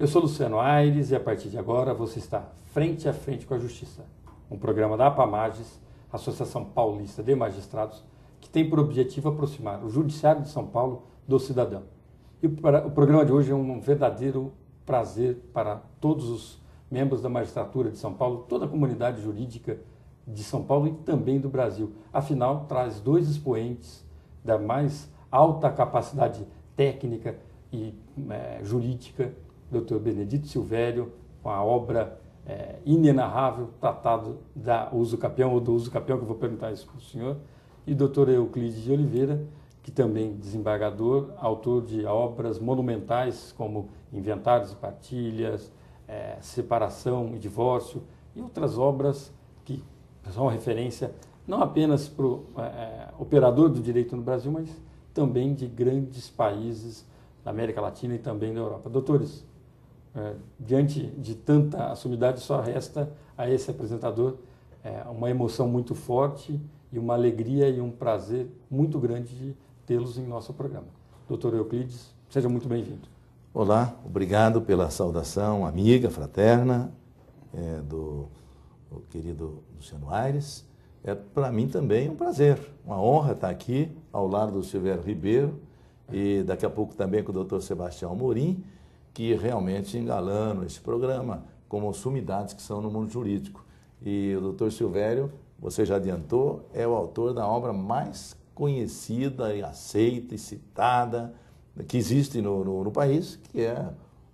Eu sou Luciano Aires e a partir de agora você está frente a frente com a Justiça, um programa da APAMAGES, Associação Paulista de Magistrados, que tem por objetivo aproximar o Judiciário de São Paulo do cidadão. E o programa de hoje é um verdadeiro prazer para todos os membros da magistratura de São Paulo, toda a comunidade jurídica de São Paulo e também do Brasil. Afinal, traz dois expoentes da mais alta capacidade técnica e jurídica, Dr. Benedito Silvério, com a obra inenarrável, Tratado da Uso Capião, ou do Uso Capião, que eu vou perguntar isso para o senhor, e Dr. Euclides de Oliveira, que também desembargador, autor de obras monumentais como Inventários e Partilhas, Separação e Divórcio, e outras obras que são referência não apenas para o operador do direito no Brasil, mas também de grandes países da América Latina e também da Europa. Doutores, diante de tanta assumidade, só resta a esse apresentador uma emoção muito forte e uma alegria e um prazer muito grande de tê-los em nosso programa. Doutor Euclides, seja muito bem-vindo. Olá, obrigado pela saudação amiga, fraterna, do querido Luciano Aires. Para mim também um prazer, uma honra estar aqui ao lado do Silvério Ribeiro e daqui a pouco também com o Dr. Sebastião Amorim, que realmente engalanam esse programa como sumidades que são no mundo jurídico. E o Dr. Silvério, você já adiantou, é o autor da obra mais conhecida e aceita e citada que existe no país, que é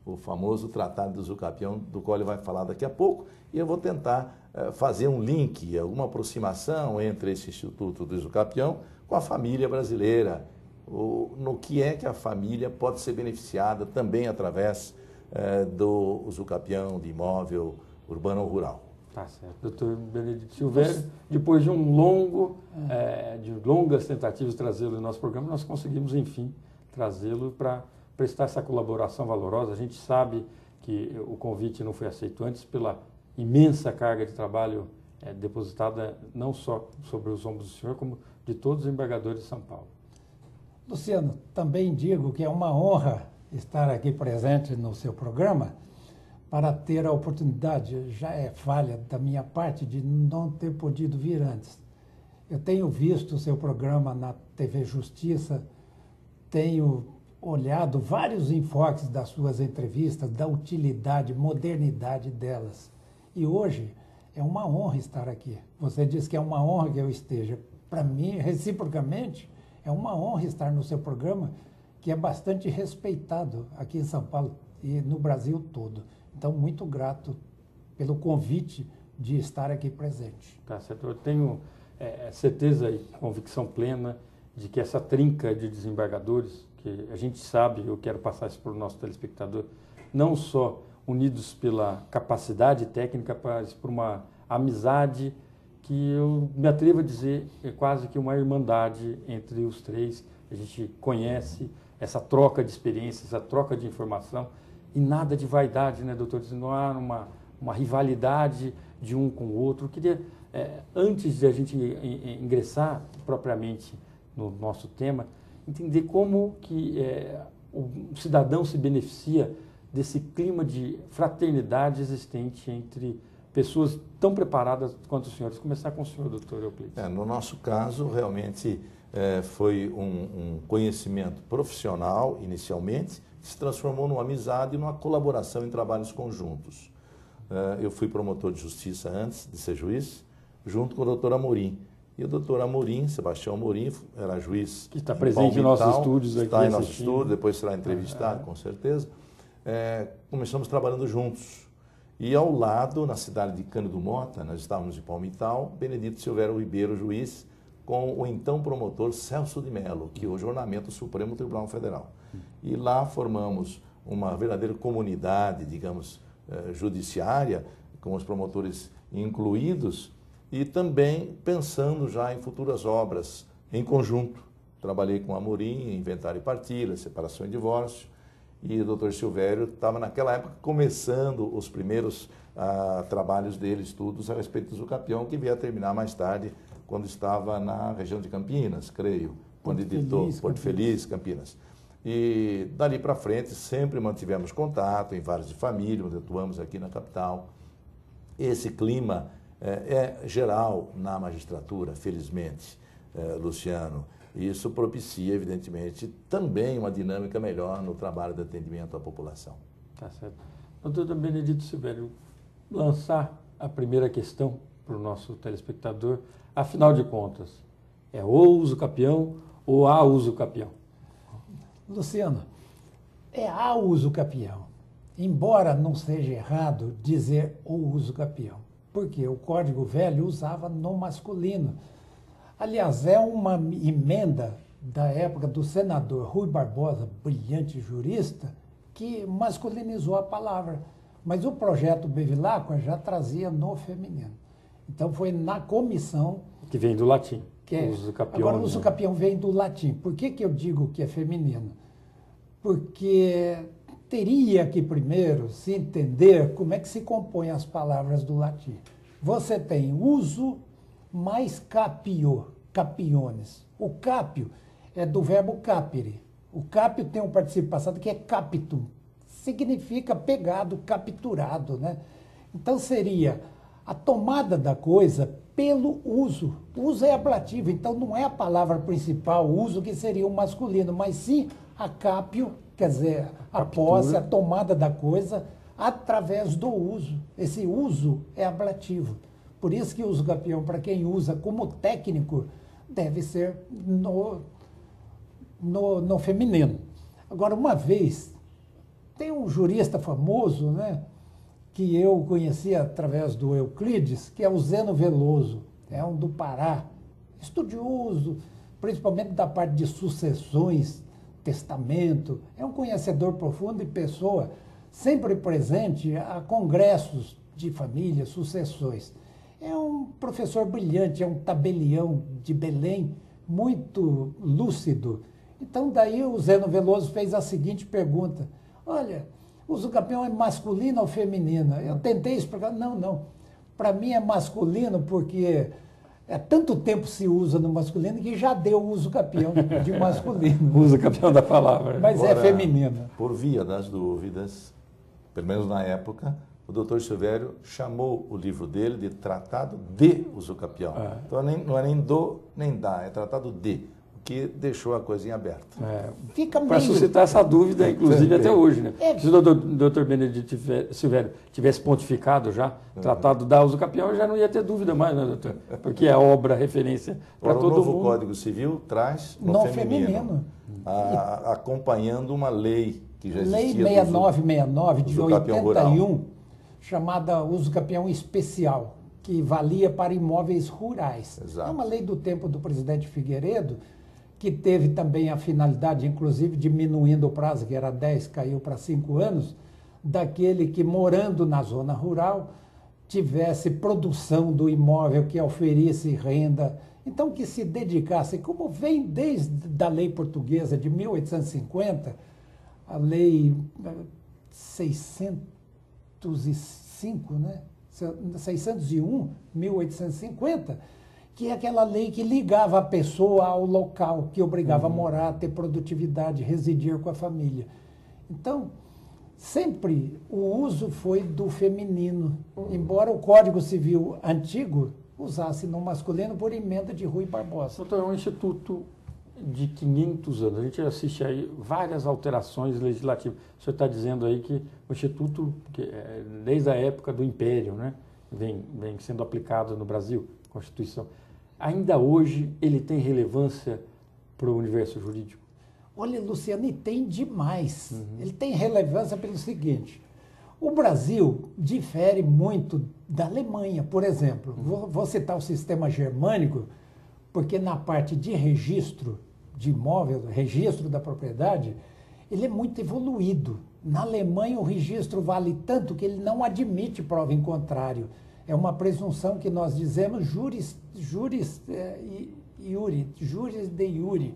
o famoso Tratado do Uso Capião, do qual ele vai falar daqui a pouco, e eu vou tentar fazer um link, alguma aproximação entre esse Instituto do Uso Capião com a família brasileira, no que é que a família pode ser beneficiada também através do uso capião de imóvel urbano ou rural. Tá certo. Doutor Benedito Silvério, depois de de longas tentativas de trazê-lo no nosso programa, nós conseguimos, enfim, trazê-lo para prestar essa colaboração valorosa. A gente sabe que o convite não foi aceito antes pela imensa carga de trabalho depositada não só sobre os ombros do senhor, como de todos os embargadores de São Paulo. Luciano, também digo que é uma honra estar aqui presente no seu programa para ter a oportunidade, já é falha da minha parte, de não ter podido vir antes. Eu tenho visto o seu programa na TV Justiça, tenho olhado vários enfoques das suas entrevistas, da utilidade, modernidade delas. E hoje é uma honra estar aqui. Você disse que é uma honra que eu esteja. Para mim, reciprocamente, é uma honra estar no seu programa, que é bastante respeitado aqui em São Paulo e no Brasil todo. Então, muito grato pelo convite de estar aqui presente. Tá certo. Eu tenho certeza e convicção plena de que essa trinca de desembargadores, que a gente sabe, eu quero passar isso para o nosso telespectador, não só unidos pela capacidade técnica, mas por uma amizade que eu me atrevo a dizer é quase que uma irmandade entre os três. A gente conhece essa troca de experiências, essa troca de informação e nada de vaidade, né, doutor? Não há uma rivalidade de um com o outro. Eu queria, antes de a gente ingressar propriamente no nosso tema, entender como que o cidadão se beneficia desse clima de fraternidade existente entre pessoas tão preparadas quanto os senhores. Começar com o senhor, doutor Euclides. No nosso caso, realmente foi um conhecimento profissional, inicialmente, que se transformou numa amizade e numa colaboração em trabalhos conjuntos. Eu fui promotor de justiça antes de ser juiz, junto com o doutor Amorim. E o doutor Amorim, Sebastião Amorim, era juiz. Que está presente em nossos estúdios aqui. Está em nosso estúdio, depois será entrevistado, com certeza. Começamos trabalhando juntos. E ao lado, na cidade de Cândido Mota, nós estávamos em Palmital, Benedito Silvério Ribeiro, juiz, com o então promotor Celso de Mello, que hoje ornamenta o Supremo Tribunal Federal. E lá formamos uma verdadeira comunidade, digamos, judiciária, com os promotores incluídos, e também pensando já em futuras obras em conjunto. Trabalhei com Amorim, Inventário e Partilha, Separação e Divórcio, e o doutor Silvério estava naquela época começando os primeiros trabalhos dele, estudos a respeito do uso capião, que veio a terminar mais tarde, quando estava na região de Campinas, creio, quando editou Porto Feliz, Campinas. E dali para frente sempre mantivemos contato em várias famílias, onde atuamos aqui na capital. Esse clima é geral na magistratura, felizmente, Luciano. Isso propicia, evidentemente, também uma dinâmica melhor no trabalho de atendimento à população. Tá certo. Doutor Benedito Silvério, lançar a primeira questão para o nosso telespectador. Afinal de contas, é o uso capião ou a uso capião? Luciano, é a uso capião. Embora não seja errado dizer o uso capião, porque o Código Velho usava no masculino. Aliás, é uma emenda da época do senador Rui Barbosa, brilhante jurista, que masculinizou a palavra. Mas o projeto Bevilacqua já trazia no feminino. Então foi na comissão... Que vem do latim. Uso capião. Agora, o uso capião vem do latim. Por que eu digo que é feminino? Porque teria que primeiro se entender como é que se compõem as palavras do latim. Você tem uso mais capio, capiones. O capio é do verbo capere. O capio tem um particípio passado que é capitum. Significa pegado, capturado, né? Então seria a tomada da coisa pelo uso. O uso é ablativo, então não é a palavra principal, o uso que seria o masculino, mas sim a capio, quer dizer, a posse, a tomada da coisa através do uso. Esse uso é ablativo. Por isso que o uso capião, para quem usa como técnico, deve ser no feminino. Agora, uma vez, tem um jurista famoso, né, que eu conheci através do Euclides, que é o Zeno Veloso, é um do Pará, estudioso, principalmente da parte de sucessões, testamento, é um conhecedor profundo e pessoa sempre presente a congressos de família, sucessões. É um professor brilhante, é um tabelião de Belém, muito lúcido. Então, daí o Zeno Veloso fez a seguinte pergunta: olha, o uso capião é masculino ou feminino? Eu tentei explicar, não. Para mim é masculino porque tanto tempo se usa no masculino que já deu o uso capião de masculino. Uso capião da palavra. Mas agora, é feminino. Por via das dúvidas, pelo menos na época, o doutor Silvério chamou o livro dele de Tratado de Uso Capião. Então não é nem do nem da, é Tratado de, o que deixou a coisinha aberta. Para suscitar essa dúvida, inclusive, até hoje. Né? Se o doutor Benedito Silvério tivesse pontificado já, Tratado da Uso Capião, já não ia ter dúvida mais, né, doutor? Porque é obra, referência para todo mundo. O novo Código Civil traz no feminino. Acompanhando uma lei que já existia. Lei 6969 de 81, chamada Uso Capião Especial, que valia para imóveis rurais. Exato. É uma lei do tempo do presidente Figueiredo, que teve também a finalidade, inclusive, diminuindo o prazo, que era 10, caiu para 5 anos, daquele que, morando na zona rural, tivesse produção do imóvel que oferisse renda. Então, que se dedicasse, como vem desde a lei portuguesa de 1850, a lei 605, né? 601, 1850, que é aquela lei que ligava a pessoa ao local, que obrigava a morar, a ter produtividade, residir com a família. Então, sempre o uso foi do feminino, embora o Código Civil antigo usasse no masculino por emenda de Rui Barbosa. Doutor, é um instituto de 500 anos. A gente assiste aí várias alterações legislativas. O senhor está dizendo aí que o instituto, desde a época do Império, né, vem sendo aplicado no Brasil, Constituição. Ainda hoje ele tem relevância para o universo jurídico? Olha, Luciano, e tem demais. Ele tem relevância pelo seguinte: o Brasil difere muito da Alemanha, por exemplo. Vou citar o sistema germânico, porque na parte de registro de imóvel, registro da propriedade, ele é muito evoluído. Na Alemanha, o registro vale tanto que ele não admite prova em contrário. É uma presunção que nós dizemos juris de iure.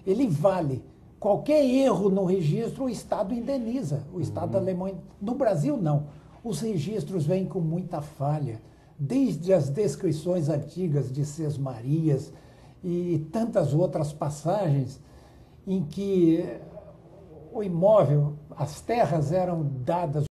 Ele vale. Qualquer erro no registro, o Estado indeniza. O Estado alemão. No Brasil, não. Os registros vêm com muita falha. Desde as descrições antigas de Sesmarias e tantas outras passagens em que o imóvel, as terras eram dadas